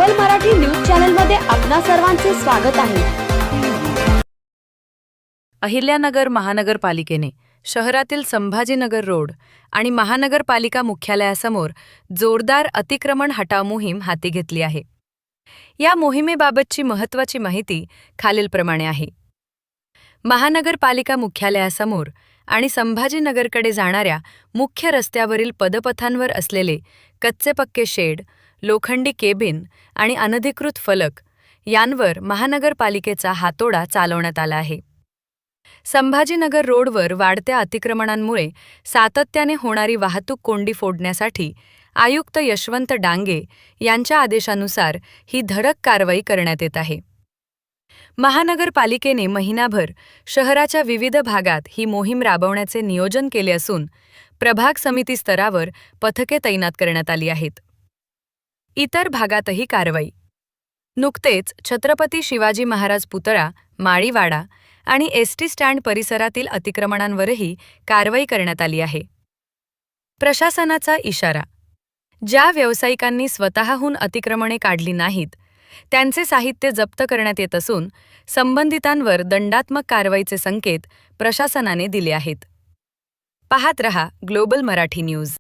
Global Marathi news channel मध्ये आपणा सर्वांचे स्वागत आहे। अहिल्यानगर महानगरपालिकेने शहरातील संभाजीनगर रोड आणि महानगरपालिका मुख्यालयासमोर जोरदार अतिक्रमण हटाव मोहीम हाती घेतली आहे। या मोहिमेबाबतची महत्त्वाची माहिती खालीलप्रमाणे आहे। महानगरपालिका मुख्यालयासमोर आणि संभाजीनगरकडे जाणाऱ्या मुख्य रस्त्यावरील पदपथांवर असलेले कच्चे पक्के शेड, लोखंडी केबिन आणि अनधिकृत फलक यांवर महानगरपालिकेचा हातोडा चालवण्यात आला आहे। संभाजीनगर रोडवर वाढत्या अतिक्रमणांमुळे सातत्याने होणारी वाहतूक कोंडी फोडण्यासाठी आयुक्त यशवंत डांगे यांच्या आदेशानुसार ही धडक कारवाई करण्यात येत आहे। महानगरपालिकेने महिनाभर शहराच्या विविध भागात ही मोहीम राबवण्याचे नियोजन केले असून प्रभाग समिती स्तरावर पथके तैनात करण्यात आली आहेत। इतर भागातही कारवाई। नुकतेच छत्रपती शिवाजी महाराज पुतळा, माळीवाडा आणि एसटी स्टँड परिसरातील अतिक्रमणांवरही कारवाई करण्यात आली आहे। प्रशासनाचा इशारा। ज्या व्यावसायिकांनी स्वतःहून अतिक्रमणे काढली नाहीत त्यांचे साहित्य जप्त करण्यात येत असून संबंधितांवर दंडात्मक कारवाईचे संकेत प्रशासनाने दिले आहेत। पाहत रहा ग्लोबल मराठी न्यूज।